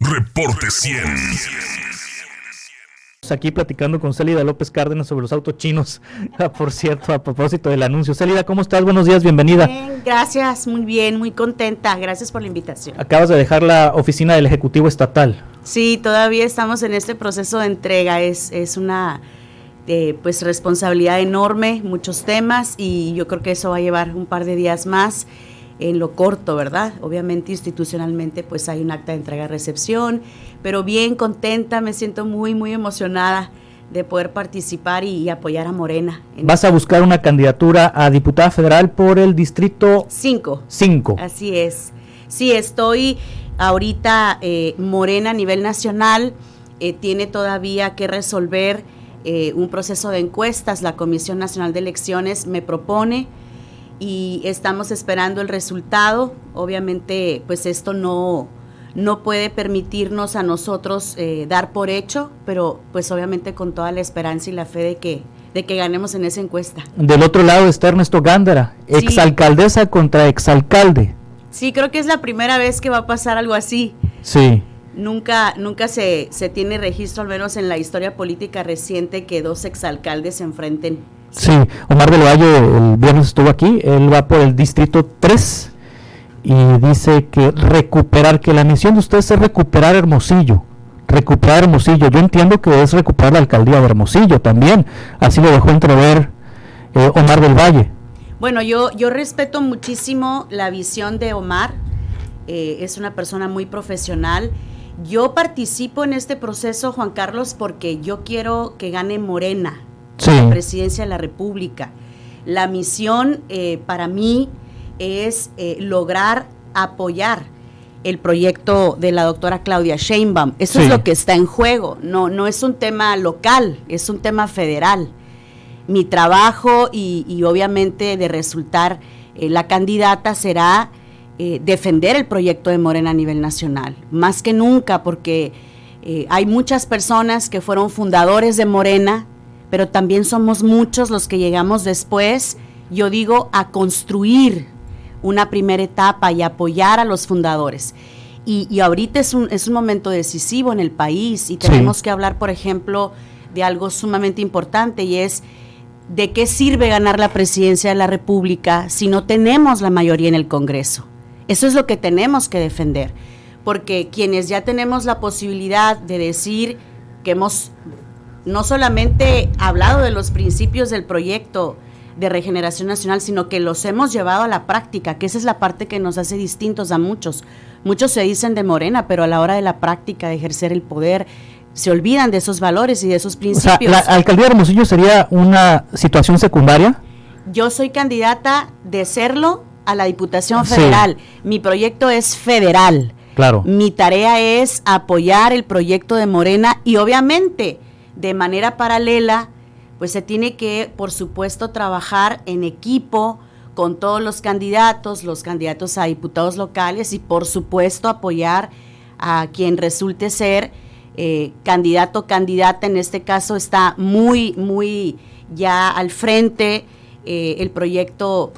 Reporte 100. Aquí platicando con Célida López Cárdenas sobre los autos chinos. Por cierto, a propósito del anuncio. Célida, ¿cómo estás? Buenos días, bienvenida. Bien, gracias, muy bien, muy contenta. Gracias por la invitación. Acabas de dejar la oficina del Ejecutivo Estatal. Sí, todavía estamos en este proceso de entrega. Es una pues responsabilidad enorme, muchos temas, y yo creo que eso va a llevar un par de días más en lo corto, ¿verdad? Obviamente institucionalmente pues hay un acta de entrega-recepción, pero bien contenta, me siento muy, muy emocionada de poder participar y apoyar a Morena. Vas a buscar una candidatura a diputada federal por el distrito 5. Así es. Sí, estoy ahorita, Morena a nivel nacional tiene todavía que resolver un proceso de encuestas. La Comisión Nacional de Elecciones me propone y estamos esperando el resultado. Obviamente, pues esto no puede permitirnos a nosotros dar por hecho, pero pues obviamente con toda la esperanza y la fe de que ganemos en esa encuesta. Del otro lado está Ernesto Gándara, exalcaldesa contra exalcalde. Sí, creo que es la primera vez que va a pasar algo así. Sí. Nunca se tiene registro, al menos en la historia política reciente, que dos exalcaldes se enfrenten. Sí, Omar del Valle el viernes estuvo aquí, él va por el distrito 3 y dice que la misión de ustedes es recuperar Hermosillo. Yo entiendo que es recuperar la alcaldía de Hermosillo también, así lo dejó entrever Omar del Valle. Bueno, yo respeto muchísimo la visión de Omar, es una persona muy profesional. Yo participo en este proceso, Juan Carlos, porque yo quiero que gane Morena, sí, la presidencia de la República. La misión para mí es lograr apoyar el proyecto de la doctora Claudia Sheinbaum. Eso es lo que está en juego. No es un tema local, es un tema federal. Mi trabajo y obviamente de resultar la candidata será defender el proyecto de Morena a nivel nacional, más que nunca, porque hay muchas personas que fueron fundadores de Morena, pero también somos muchos los que llegamos después, yo digo, a construir una primera etapa y apoyar a los fundadores. Y ahorita es un momento decisivo en el país y tenemos que hablar, por ejemplo, de algo sumamente importante, y es ¿de qué sirve ganar la presidencia de la República si no tenemos la mayoría en el Congreso? Eso es lo que tenemos que defender, porque quienes ya tenemos la posibilidad de decir que hemos no solamente hablado de los principios del proyecto de regeneración nacional, sino que los hemos llevado a la práctica, que esa es la parte que nos hace distintos a muchos. Muchos se dicen de Morena, pero a la hora de la práctica, de ejercer el poder, se olvidan de esos valores y de esos principios. O sea, ¿la alcaldía de Hermosillo sería una situación secundaria? Yo soy candidata de serlo a la Diputación Federal. Mi proyecto es federal. Claro. Mi tarea es apoyar el proyecto de Morena y obviamente de manera paralela pues se tiene que, por supuesto, trabajar en equipo con todos los candidatos a diputados locales y por supuesto apoyar a quien resulte ser candidato o candidata. En este caso está muy ya al frente el proyecto,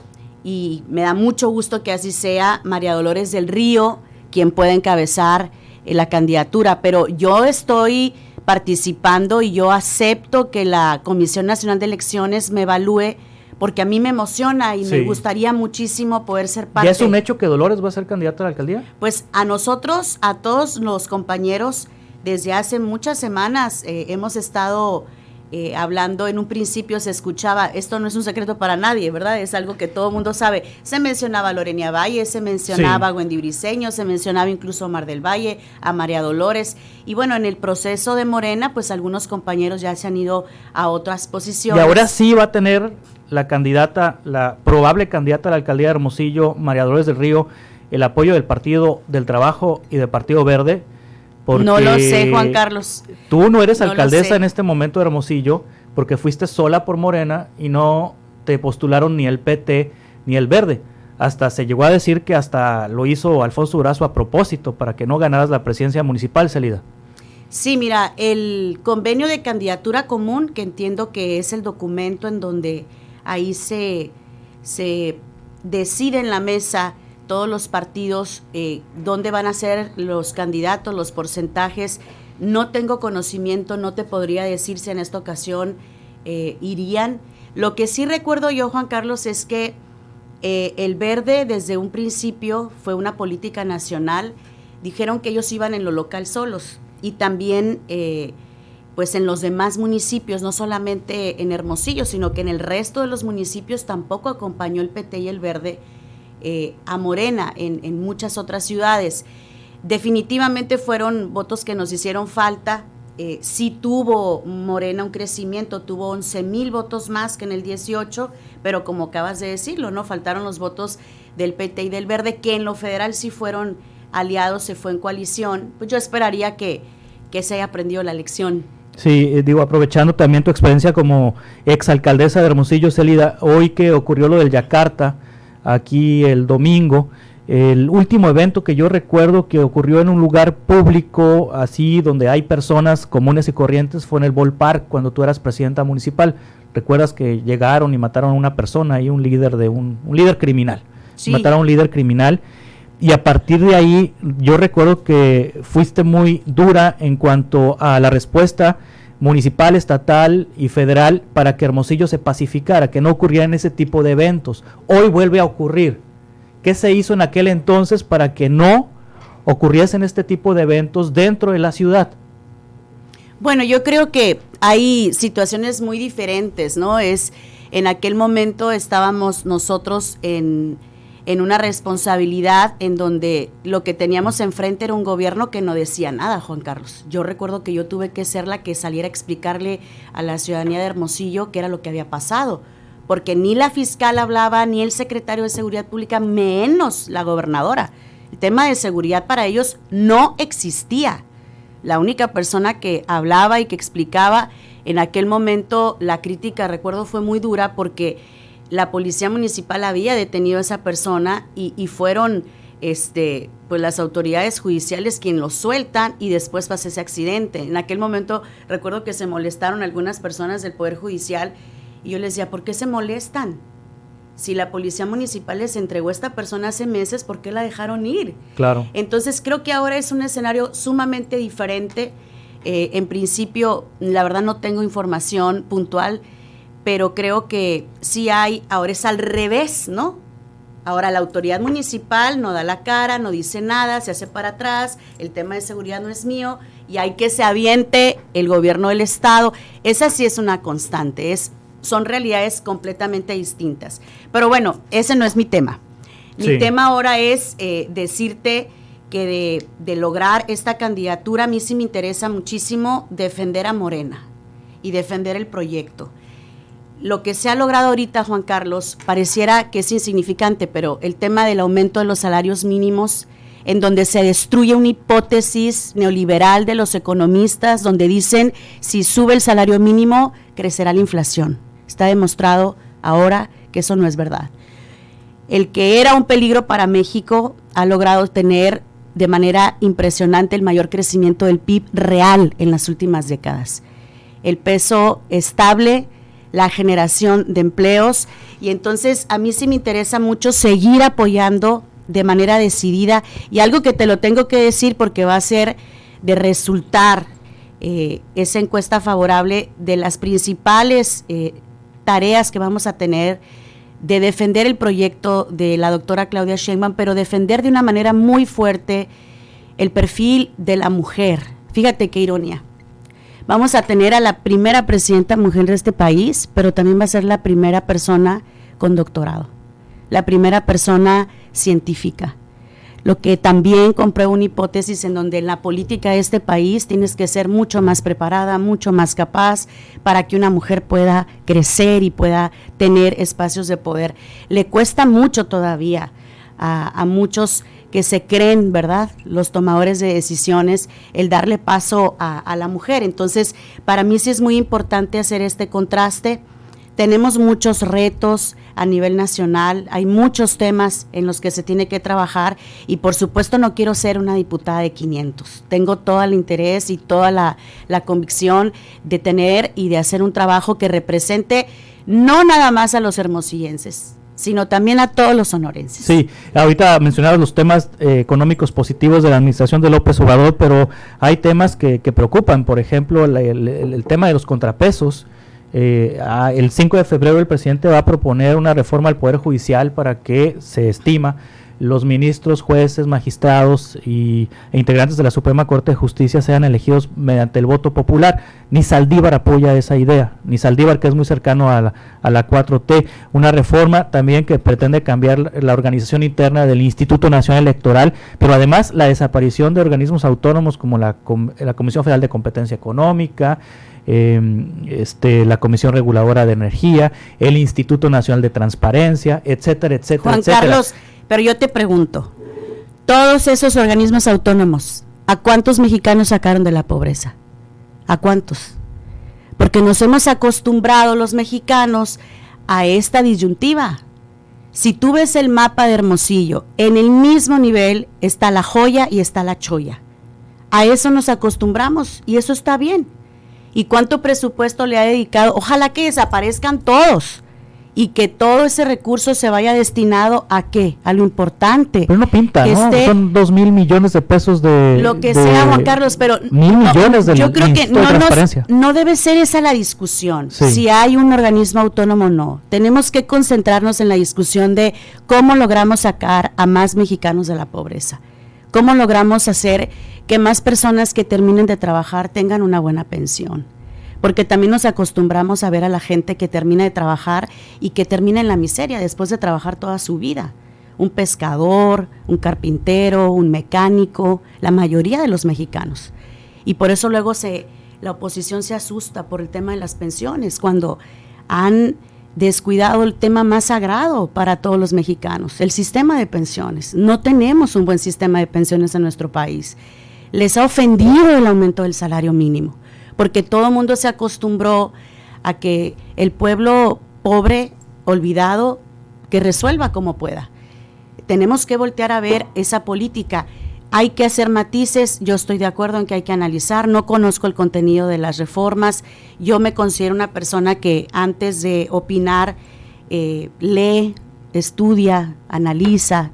y me da mucho gusto que así sea, María Dolores del Río, quien pueda encabezar la candidatura, pero yo estoy participando y yo acepto que la Comisión Nacional de Elecciones me evalúe, porque a mí me emociona y me gustaría muchísimo poder ser parte. ¿Ya es un hecho que Dolores va a ser candidata a la alcaldía? Pues a nosotros, a todos los compañeros, desde hace muchas semanas hemos estado hablando. En un principio se escuchaba, esto no es un secreto para nadie, ¿verdad? Es algo que todo el mundo sabe. Se mencionaba a Lorena Valle, se mencionaba a Wendy Briceño, se mencionaba incluso a Omar del Valle, a María Dolores. Y bueno, en el proceso de Morena, pues algunos compañeros ya se han ido a otras posiciones. Y ahora sí va a tener la candidata, la probable candidata a la alcaldía de Hermosillo, María Dolores del Río, el apoyo del Partido del Trabajo y del Partido Verde. No lo sé, Juan Carlos. Tú no eres alcaldesa en este momento de Hermosillo porque fuiste sola por Morena y no te postularon ni el PT ni el Verde. Hasta se llegó a decir que hasta lo hizo Alfonso Durazo a propósito para que no ganaras la presidencia municipal, Célida. Sí, mira, el convenio de candidatura común, que entiendo que es el documento en donde ahí se decide en la mesa todos los partidos, dónde van a ser los candidatos, los porcentajes. No tengo conocimiento, no te podría decir si en esta ocasión irían. Lo que sí recuerdo yo, Juan Carlos, es que el Verde desde un principio fue una política nacional. Dijeron que ellos iban en lo local solos y también pues en los demás municipios, no solamente en Hermosillo, sino que en el resto de los municipios tampoco acompañó el PT y el Verde a Morena en muchas otras ciudades. Definitivamente fueron votos que nos hicieron falta. Sí tuvo Morena un crecimiento, tuvo 11,000 votos más que en el 18, pero como acabas de decirlo, ¿no? Faltaron los votos del PT y del Verde, que en lo federal sí fueron aliados, se fue en coalición. Pues yo esperaría que se haya aprendido la lección. Sí, digo, aprovechando también tu experiencia como exalcaldesa de Hermosillo, Célida, hoy que ocurrió lo del Yakarta, aquí el domingo, el último evento que yo recuerdo que ocurrió en un lugar público, así donde hay personas comunes y corrientes, fue en el Ballpark, cuando tú eras presidenta municipal. ¿Recuerdas que llegaron y mataron a una persona y un líder de un líder criminal? Sí. Mataron a un líder criminal. Y a partir de ahí, yo recuerdo que fuiste muy dura en cuanto a la respuesta municipal, estatal y federal para que Hermosillo se pacificara, que no ocurrieran ese tipo de eventos. Hoy vuelve a ocurrir. ¿Qué se hizo en aquel entonces para que no ocurriesen este tipo de eventos dentro de la ciudad? Bueno, yo creo que hay situaciones muy diferentes, ¿no? En aquel momento estábamos nosotros en una responsabilidad en donde lo que teníamos enfrente era un gobierno que no decía nada, Juan Carlos. Yo recuerdo que yo tuve que ser la que saliera a explicarle a la ciudadanía de Hermosillo qué era lo que había pasado, porque ni la fiscal hablaba, ni el secretario de Seguridad Pública, menos la gobernadora. El tema de seguridad para ellos no existía. La única persona que hablaba y que explicaba, en aquel momento la crítica, recuerdo, fue muy dura porque la policía municipal había detenido a esa persona y fueron pues las autoridades judiciales quien lo sueltan y después pasa ese accidente. En aquel momento recuerdo que se molestaron algunas personas del Poder Judicial y yo les decía, ¿por qué se molestan? Si la policía municipal les entregó a esta persona hace meses, ¿por qué la dejaron ir? Claro. Entonces creo que ahora es un escenario sumamente diferente. En principio, la verdad no tengo información puntual, pero creo que sí hay, ahora es al revés, ¿no? Ahora la autoridad municipal no da la cara, no dice nada, se hace para atrás, el tema de seguridad no es mío y hay que se aviente el gobierno del estado. Esa sí es una constante, son realidades completamente distintas. Pero bueno, ese no es mi tema. Mi tema ahora es decirte que de lograr esta candidatura, a mí sí me interesa muchísimo defender a Morena y defender el proyecto. Lo que se ha logrado ahorita, Juan Carlos, pareciera que es insignificante, pero el tema del aumento de los salarios mínimos, en donde se destruye una hipótesis neoliberal de los economistas, donde dicen, si sube el salario mínimo, crecerá la inflación. Está demostrado ahora que eso no es verdad. El que era un peligro para México ha logrado tener de manera impresionante el mayor crecimiento del PIB real en las últimas décadas. El peso estable, la generación de empleos, y entonces a mí sí me interesa mucho seguir apoyando de manera decidida, y algo que te lo tengo que decir porque va a ser de resultar esa encuesta favorable de las principales tareas que vamos a tener de defender el proyecto de la doctora Claudia Sheinbaum, pero defender de una manera muy fuerte el perfil de la mujer. Fíjate qué ironía. Vamos a tener a la primera presidenta mujer de este país, pero también va a ser la primera persona con doctorado, la primera persona científica. Lo que también comprueba una hipótesis en donde en la política de este país tienes que ser mucho más preparada, mucho más capaz para que una mujer pueda crecer y pueda tener espacios de poder. Le cuesta mucho todavía a muchos que se creen, ¿verdad?, los tomadores de decisiones, el darle paso a la mujer. Entonces, para mí sí es muy importante hacer este contraste. Tenemos muchos retos a nivel nacional, hay muchos temas en los que se tiene que trabajar y por supuesto no quiero ser una diputada de 500. Tengo todo el interés y toda la convicción de tener y de hacer un trabajo que represente no nada más a los hermosillenses, sino también a todos los sonorenses. Sí, ahorita mencionabas los temas económicos positivos de la administración de López Obrador, pero hay temas que preocupan, por ejemplo, el tema de los contrapesos. El 5 de febrero el presidente va a proponer una reforma al Poder Judicial para que se estima los ministros, jueces, magistrados e integrantes de la Suprema Corte de Justicia sean elegidos mediante el voto popular. Ni Saldívar apoya esa idea, ni Saldívar, que es muy cercano a la 4T. Una reforma también que pretende cambiar la organización interna del Instituto Nacional Electoral, pero además la desaparición de organismos autónomos como la Comisión Federal de Competencia Económica, la Comisión Reguladora de Energía, el Instituto Nacional de Transparencia, etcétera, etcétera, Juan etcétera. Carlos, pero yo te pregunto, todos esos organismos autónomos, ¿a cuántos mexicanos sacaron de la pobreza? ¿A cuántos? Porque nos hemos acostumbrado los mexicanos a esta disyuntiva. Si tú ves el mapa de Hermosillo, en el mismo nivel está la joya y está la choya. A eso nos acostumbramos y eso está bien. ¿Y cuánto presupuesto le ha dedicado? Ojalá que desaparezcan todos y que todo ese recurso se vaya destinado ¿a qué? A lo importante. Pero no pinta, ¿no? Son 2,000 millones de pesos de... Lo que sea, Juan Carlos, pero... 1,000 millones de yo creo que transparencia. No debe ser esa la discusión, sí. Si hay un organismo autónomo o no. Tenemos que concentrarnos en la discusión de cómo logramos sacar a más mexicanos de la pobreza. Cómo logramos hacer que más personas que terminen de trabajar tengan una buena pensión. Porque también nos acostumbramos a ver a la gente que termina de trabajar y que termina en la miseria después de trabajar toda su vida. Un pescador, un carpintero, un mecánico, la mayoría de los mexicanos. Y por eso luego la oposición se asusta por el tema de las pensiones, cuando han descuidado el tema más sagrado para todos los mexicanos, el sistema de pensiones. No tenemos un buen sistema de pensiones en nuestro país. Les ha ofendido el aumento del salario mínimo, porque todo el mundo se acostumbró a que el pueblo pobre, olvidado, que resuelva como pueda. Tenemos que voltear a ver esa política. Hay que hacer matices, yo estoy de acuerdo en que hay que analizar, no conozco el contenido de las reformas, yo me considero una persona que antes de opinar lee, estudia, analiza,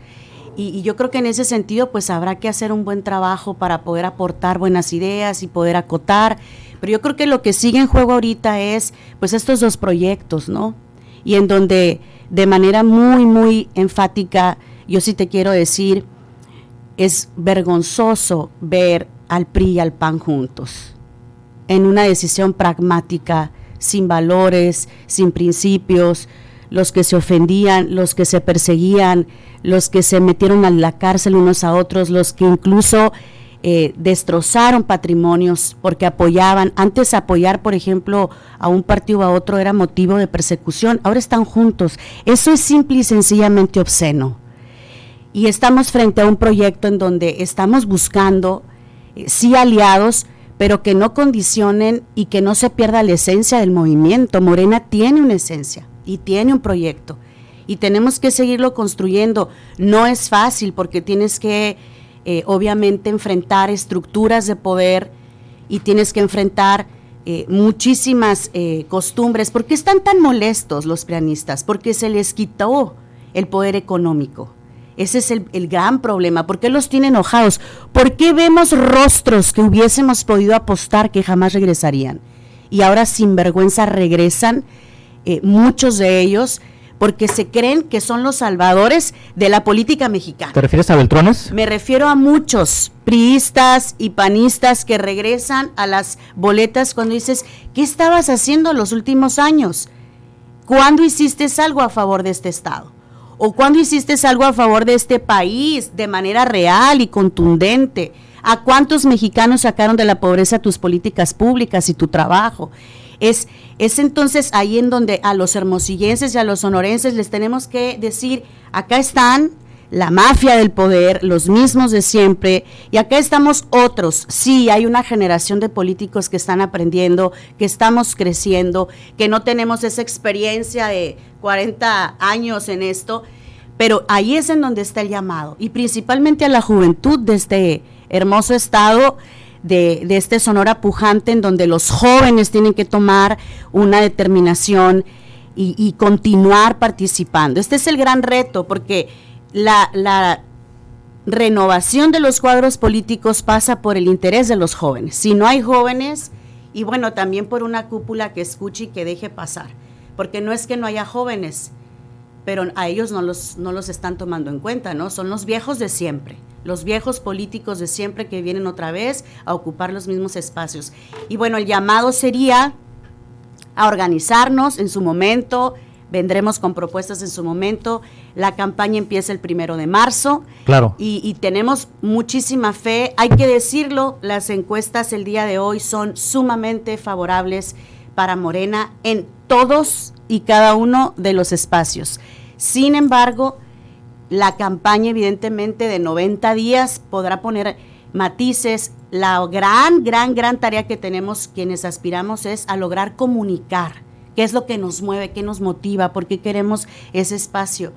y yo creo que en ese sentido pues habrá que hacer un buen trabajo para poder aportar buenas ideas y poder acotar, pero yo creo que lo que sigue en juego ahorita es pues estos dos proyectos, ¿no? Y en donde de manera muy, muy enfática, yo sí te quiero decir, es vergonzoso ver al PRI y al PAN juntos, en una decisión pragmática, sin valores, sin principios, los que se ofendían, los que se perseguían, los que se metieron a la cárcel unos a otros, los que incluso destrozaron patrimonios porque apoyaban. Antes apoyar, por ejemplo, a un partido o a otro era motivo de persecución, ahora están juntos. Eso es simple y sencillamente obsceno. Y estamos frente a un proyecto en donde estamos buscando, sí, aliados, pero que no condicionen y que no se pierda la esencia del movimiento. Morena tiene una esencia y tiene un proyecto y tenemos que seguirlo construyendo. No es fácil porque tienes que obviamente enfrentar estructuras de poder y tienes que enfrentar muchísimas costumbres. ¿Por qué están tan molestos los prianistas? Porque se les quitó el poder económico. Ese es el gran problema. ¿Por qué los tienen enojados? ¿Por qué vemos rostros que hubiésemos podido apostar que jamás regresarían? Y ahora sin vergüenza regresan, muchos de ellos, porque se creen que son los salvadores de la política mexicana. ¿Te refieres a Beltrones? Me refiero a muchos priistas y panistas que regresan a las boletas cuando dices, ¿qué estabas haciendo los últimos años? ¿Cuándo hiciste algo a favor de este Estado? ¿O cuándo hiciste algo a favor de este país de manera real y contundente? ¿A cuántos mexicanos sacaron de la pobreza tus políticas públicas y tu trabajo? Es entonces ahí en donde a los hermosillenses y a los sonorenses les tenemos que decir, acá están la mafia del poder, los mismos de siempre, y acá estamos otros. Sí, hay una generación de políticos que están aprendiendo, que estamos creciendo, que no tenemos esa experiencia de 40 años en esto, pero ahí es en donde está el llamado, y principalmente a la juventud de este hermoso estado, de este Sonora pujante, en donde los jóvenes tienen que tomar una determinación y continuar participando. Este es el gran reto, porque la renovación de los cuadros políticos pasa por el interés de los jóvenes. Si no hay jóvenes, y bueno, también por una cúpula que escuche y que deje pasar, porque no es que no haya jóvenes, pero a ellos no los están tomando en cuenta, ¿no? Son los viejos de siempre, los viejos políticos de siempre que vienen otra vez a ocupar los mismos espacios. Y bueno, el llamado sería a organizarnos en su momento, vendremos con propuestas en su momento. La campaña empieza el 1 de marzo. Claro. Y tenemos muchísima fe. Hay que decirlo, las encuestas el día de hoy son sumamente favorables para Morena en todos y cada uno de los espacios. Sin embargo, la campaña evidentemente de 90 días podrá poner matices. La gran tarea que tenemos quienes aspiramos es a lograr comunicar qué es lo que nos mueve, qué nos motiva, por qué queremos ese espacio.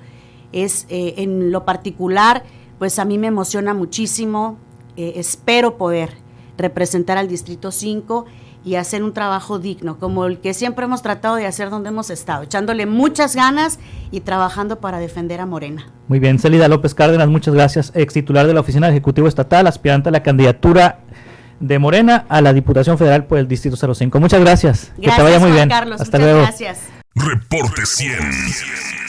En lo particular, pues a mí me emociona muchísimo, espero poder representar al Distrito 5 y hacer un trabajo digno, como el que siempre hemos tratado de hacer donde hemos estado, echándole muchas ganas y trabajando para defender a Morena. Muy bien, Celida López Cárdenas, muchas gracias, ex titular de la Oficina del Ejecutivo Estatal, aspirante a la candidatura de Morena a la Diputación Federal por el Distrito 05. Muchas gracias. Gracias, que te vaya muy Juan bien. Carlos, hasta muchas luego. Gracias. Reporte 100.